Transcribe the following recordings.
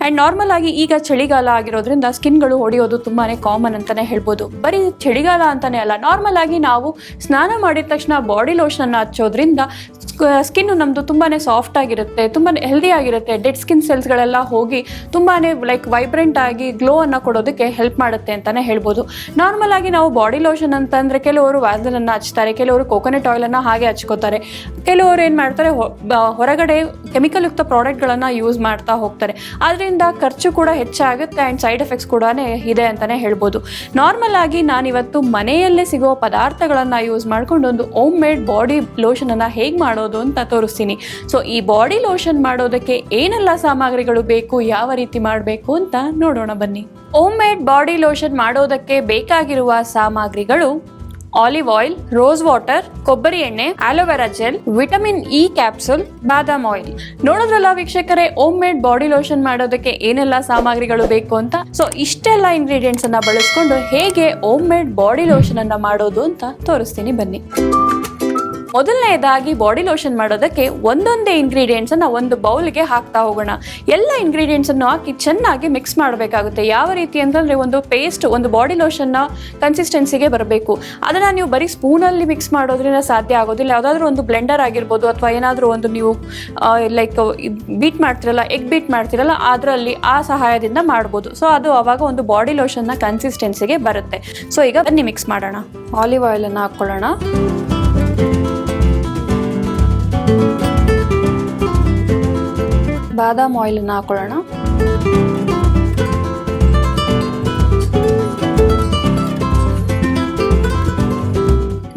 And normal ಆಗಿ ಈಗ ಚಳಿಗಾಲ ಆಗಿರೋದ್ರಿಂದ ಸ್ಕಿನ್ಗಳು ಹೊಡೆಯೋದು ತುಂಬಾ ಕಾಮನ್ ಅಂತಲೇ ಹೇಳ್ಬೋದು. ಬರೀ ಚಳಿಗಾಲ ಅಂತಲೇ ಅಲ್ಲ, ನಾರ್ಮಲ್ ಆಗಿ ನಾವು ಸ್ನಾನ ಮಾಡಿದ ತಕ್ಷಣ ಬಾಡಿ ಲೋಷನನ್ನು ಹಚ್ಚೋದ್ರಿಂದ ಸ್ಕಿನ್ನು ನಮ್ಮದು ತುಂಬಾ ಸಾಫ್ಟ್ ಆಗಿರುತ್ತೆ, ತುಂಬಾ ಹೆಲ್ದಿ ಆಗಿರುತ್ತೆ. ಡೆಡ್ ಸ್ಕಿನ್ ಸೆಲ್ಸ್ಗಳೆಲ್ಲ ಹೋಗಿ ತುಂಬಾ ಲೈಕ್ ವೈಬ್ರೆಂಟ್ ಆಗಿ ಗ್ಲೋ ಅನ್ನು ಕೊಡೋದಕ್ಕೆ ಹೆಲ್ಪ್ ಮಾಡುತ್ತೆ ಅಂತಲೇ ಹೇಳ್ಬೋದು. ನಾರ್ಮಲ್ ಆಗಿ ನಾವು ಬಾಡಿ ಲೋಷನ್ ಅಂತಂದರೆ ಕೆಲವರು ವ್ಯಾಸಲನ್ನು ಹಚ್ತಾರೆ, ಕೆಲವರು ಕೋಕೋನಟ್ ಆಯಿಲನ್ನು ಹಾಗೆ ಹಚ್ಕೋತಾರೆ, ಕೆಲವರು ಏನು ಮಾಡ್ತಾರೆ ಹೊರಗಡೆ ಕೆಮಿಕಲ್ ಯುಕ್ತ ಪ್ರಾಡಕ್ಟ್ಗಳನ್ನು ಯೂಸ್ ಮಾಡ್ತಾ ಹೋಗ್ತಾರೆ. ಅದರಿಂದ ಖರ್ಚು ಕೂಡ ಹೆಚ್ಚಾಗುತ್ತೆ ಆ್ಯಂಡ್ ಸೈಡ್ ಎಫೆಕ್ಟ್ಸ್ ಕೂಡ ಇದೆ ಅಂತಲೇ ಹೇಳ್ಬೋದು. ನಾರ್ಮಲ್ ಆಗಿ ನಾನಿವತ್ತು ಮನೆಯಲ್ಲೇ ಸಿಗೋ ಪದಾರ್ಥಗಳನ್ನು ಯೂಸ್ ಮಾಡಿಕೊಂಡು ಒಂದು ಹೋಮ್ ಮೇಡ್ ಬಾಡಿ ಲೋಷನನ್ನು ಹೇಗೆ ಮಾಡೋದು ಅಂತ ತೋರಿಸ್ತೀನಿ. ಸೊ ಈ ಬಾಡಿ ಲೋಷನ್ ಮಾಡೋದಕ್ಕೆ ಏನೆಲ್ಲ ಸಾಮಗ್ರಿಗಳು ಬೇಕು, ಯಾವ ರೀತಿ ಮಾಡಬೇಕು ಅಂತ ನೋಡೋಣ ಬನ್ನಿ. ಹೋಮ್ ಮೇಡ್ ಬಾಡಿ ಲೋಷನ್ ಮಾಡೋದಕ್ಕೆ ಬೇಕಾಗಿರುವ ಸಾಮಗ್ರಿಗಳು: ಆಲಿವ್ ಆಯಿಲ್, ರೋಸ್ ವಾಟರ್, ಕೊಬ್ಬರಿ ಎಣ್ಣೆ, aloe vera gel, vitamin E capsule, ಬಾದಾಮ್ ಆಯಿಲ್. ನೋಡಿದ್ರಲ್ಲ ವೀಕ್ಷಕರೇ, ಹೋಮ್ ಮೇಡ್ ಬಾಡಿ ಲೋಷನ್ ಮಾಡೋದಕ್ಕೆ ಏನೆಲ್ಲ ಸಾಮಗ್ರಿಗಳು ಬೇಕು ಅಂತ. ಸೊ ಇಷ್ಟೆಲ್ಲ ಇಂಗ್ರೀಡಿಯೆಂಟ್ಸ್ ಅನ್ನ ಬಳಸ್ಕೊಂಡು ಹೇಗೆ ಹೋಮ್ ಮೇಡ್ ಬಾಡಿ ಲೋಷನ್ ಅನ್ನ ಮಾಡೋದು ಅಂತ ತೋರಿಸ್ತೀನಿ ಬನ್ನಿ. ಮೊದಲನೇದಾಗಿ ಬಾಡಿ ಲೋಷನ್ ಮಾಡೋದಕ್ಕೆ ಒಂದೊಂದೇ ಇಂಗ್ರೀಡಿಯೆಂಟ್ಸ್ ಅನ್ನ ಒಂದು ಬೌಲ್ಗೆ ಹಾಕ್ತಾ ಹೋಗೋಣ. ಎಲ್ಲ ಇಂಗ್ರೀಡಿಯೆಂಟ್ಸ್ ಅನ್ನು ಹಾಕಿ ಚೆನ್ನಾಗಿ ಮಿಕ್ಸ್ ಮಾಡಬೇಕಾಗುತ್ತೆ. ಯಾವ ರೀತಿ ಅಂತಂದ್ರೆ ಒಂದು ಪೇಸ್ಟ್, ಒಂದು ಬಾಡಿ ಲೋಷನ್ನ ಕನ್ಸಿಸ್ಟೆನ್ಸಿಗೆ ಬರಬೇಕು. ಅದನ್ನ ನೀವು ಬರೀ ಸ್ಪೂನಲ್ಲಿ ಮಿಕ್ಸ್ ಮಾಡೋದ್ರಿಂದ ಸಾಧ್ಯ ಆಗೋದಿಲ್ಲ. ಯಾವುದಾದ್ರೂ ಒಂದು ಬ್ಲೆಂಡರ್ ಆಗಿರ್ಬೋದು ಅಥವಾ ಏನಾದರೂ ಒಂದು ನೀವು ಲೈಕ್ ಬೀಟ್ ಮಾಡ್ತಿರಲ್ಲ, ಎಗ್ ಬೀಟ್ ಮಾಡ್ತಿರಲ್ಲ, ಅದರಲ್ಲಿ ಆ ಸಹಾಯದಿಂದ ಮಾಡ್ಬೋದು. ಸೊ ಅದು ಅವಾಗ ಒಂದು ಬಾಡಿ ಲೋಷನ್ನ ಕನ್ಸಿಸ್ಟೆನ್ಸಿಗೆ ಬರುತ್ತೆ. ಸೊ ಈಗ ಬನ್ನಿ ಮಿಕ್ಸ್ ಮಾಡೋಣ. ಆಲಿವ್ ಆಯಿಲನ್ನು ಹಾಕ್ಕೊಳ್ಳೋಣ. ಬಾದಾಮ್ ಆಯಿಲನ್ನು ಹಾಕೊಳ್ಳೋಣ.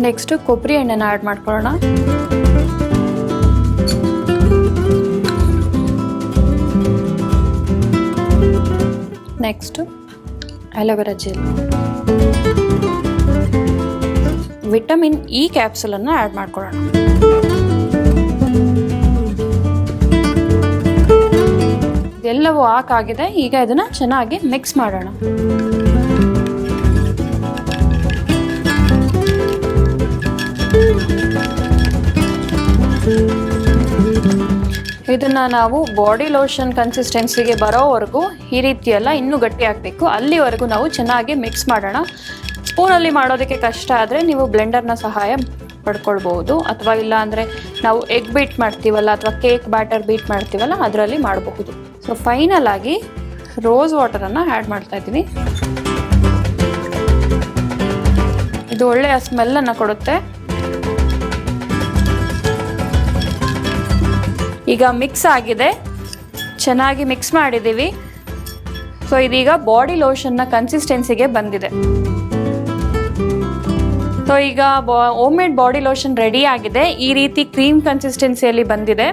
ನೆಕ್ಸ್ಟ್ ಕೊಬ್ಬರಿ ಎಣ್ಣೆನ ಆ್ಯಡ್ ಮಾಡ್ಕೊಳ್ಳೋಣ. Next aloe vera gel, vitamin E ಕ್ಯಾಪ್ಸೂಲನ್ನು ಆ್ಯಡ್ ಮಾಡ್ಕೊಳ್ಳೋಣ. ಎಲ್ಲವೂ ಹಾಕಾಗಿದೆ. ಈಗ ಇದನ್ನ ಚೆನ್ನಾಗಿ ಮಿಕ್ಸ್ ಮಾಡೋಣ. ಇದನ್ನ ನಾವು ಬಾಡಿ ಲೋಷನ್ ಕನ್ಸಿಸ್ಟೆನ್ಸಿಗೆ ಬರೋವರೆಗೂ ಈ ರೀತಿ ಎಲ್ಲ ಇನ್ನೂ ಗಟ್ಟಿ ಆಗಬೇಕು, ಅಲ್ಲಿವರೆಗೂ ನಾವು ಚೆನ್ನಾಗಿ ಮಿಕ್ಸ್ ಮಾಡೋಣ. ಸ್ಪೂನಲ್ಲಿ ಮಾಡೋದಕ್ಕೆ ಕಷ್ಟ ಆದರೆ ನೀವು ಬ್ಲೆಂಡರ್ನ ಸಹಾಯ ಪಡ್ಕೊಳ್ಬಹುದು, ಅಥವಾ ಇಲ್ಲ ಅಂದರೆ ನಾವು ಎಗ್ ಬೀಟ್ ಮಾಡ್ತೀವಲ್ಲ ಅಥವಾ ಕೇಕ್ ಬ್ಯಾಟರ್ ಬೀಟ್ ಮಾಡ್ತೀವಲ್ಲ ಅದರಲ್ಲಿ ಮಾಡಬಹುದು. ಸೊ ಫೈನಲ್ ಆಗಿ ರೋಸ್ ವಾಟರನ್ನು ಆ್ಯಡ್ ಮಾಡ್ತಾ ಇದ್ದೀನಿ. ಇದು ಒಳ್ಳೆಯ ಸ್ಮೆಲ್ಲನ್ನು ಕೊಡುತ್ತೆ. ಈಗ ಮಿಕ್ಸ್ ಆಗಿದೆ, ಚೆನ್ನಾಗಿ ಮಿಕ್ಸ್ ಮಾಡಿದ್ದೀವಿ. ಸೊ ಇದೀಗ ಬಾಡಿ ಲೋಷನ್ನ ಕನ್ಸಿಸ್ಟೆನ್ಸಿಗೆ ಬಂದಿದೆ. ಸೊ ಈಗ home made body lotion ready ಆಗಿದೆ. ಈ ರೀತಿ ಕ್ರೀಮ್ ಕನ್ಸಿಸ್ಟೆನ್ಸಿಯಲ್ಲಿ ಬಂದಿದೆ.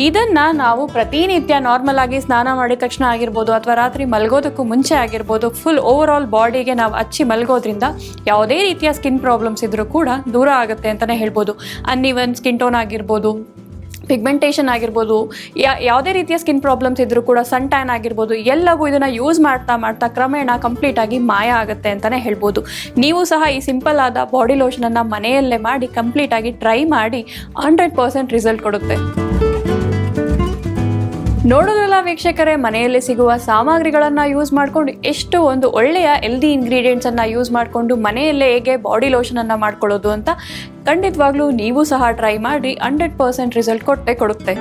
ಇದನ್ನ ನಾವು ಪ್ರತಿನಿತ್ಯ ನಾರ್ಮಲ್ ಆಗಿ ಸ್ನಾನ ಮಾಡಿದ ತಕ್ಷಣ ಆಗಿರ್ಬೋದು ಅಥವಾ ರಾತ್ರಿ ಮಲಗೋದಕ್ಕೂ ಮುಂಚೆ ಆಗಿರ್ಬೋದು, ಫುಲ್ ಓವರ್ ಆಲ್ ಬಾಡಿಗೆ ನಾವು ಹಚ್ಚಿ ಮಲಗೋದ್ರಿಂದ ಯಾವುದೇ ರೀತಿಯ ಸ್ಕಿನ್ ಪ್ರಾಬ್ಲಮ್ಸ್ ಇದ್ರೂ ಕೂಡ ದೂರ ಆಗುತ್ತೆ ಅಂತಲೇ ಹೇಳ್ಬೋದು. ಅನ್ಇವನ್ ಸ್ಕಿನ್ ಟೋನ್ ಆಗಿರ್ಬೋದು, ಪಿಗ್ಮೆಂಟೇಷನ್ ಆಗಿರ್ಬೋದು, ಯಾವುದೇ ರೀತಿಯ ಸ್ಕಿನ್ ಪ್ರಾಬ್ಲಮ್ಸ್ ಇದ್ರೂ ಕೂಡ, ಸನ್ ಟ್ಯಾನ್ ಆಗಿರ್ಬೋದು, ಎಲ್ಲವೂ ಇದನ್ನು ಯೂಸ್ ಮಾಡ್ತಾ ಮಾಡ್ತಾ ಕ್ರಮೇಣ ಕಂಪ್ಲೀಟ್ ಆಗಿ ಮಾಯ ಆಗುತ್ತೆ ಅಂತಲೇ ಹೇಳ್ಬೋದು. ನೀವು ಸಹ ಈ ಸಿಂಪಲ್ ಆದ ಬಾಡಿ ಲೋಷನನ್ನು ಮನೆಯಲ್ಲೇ ಮಾಡಿ ಕಂಪ್ಲೀಟ್ ಆಗಿ ಟ್ರೈ ಮಾಡಿ 100% ರಿಸಲ್ಟ್ ಕೊಡುತ್ತೆ. ನೋಡೋದ್ರಲ್ಲ ವೀಕ್ಷಕರೇ, ಮನೆಯಲ್ಲಿ ಸಿಗುವ ಸಾಮಗ್ರಿಗಳನ್ನು ಯೂಸ್ ಮಾಡಿಕೊಂಡು ಎಷ್ಟು ಒಂದು ಒಳ್ಳೆಯ ಹೆಲ್ದಿ ಇಂಗ್ರೀಡಿಯೆಂಟ್ಸನ್ನು ಯೂಸ್ ಮಾಡಿಕೊಂಡು ಮನೆಯಲ್ಲೇ ಹೇಗೆ ಬಾಡಿ ಲೋಷನನ್ನು ಮಾಡ್ಕೊಳ್ಳೋದು ಅಂತ ಖಂಡಿತವಾಗ್ಲೂ ನೀವು ಸಹ ಟ್ರೈ ಮಾಡಿ 100% ರಿಸಲ್ಟ್ ಕೊಡುತ್ತೆ.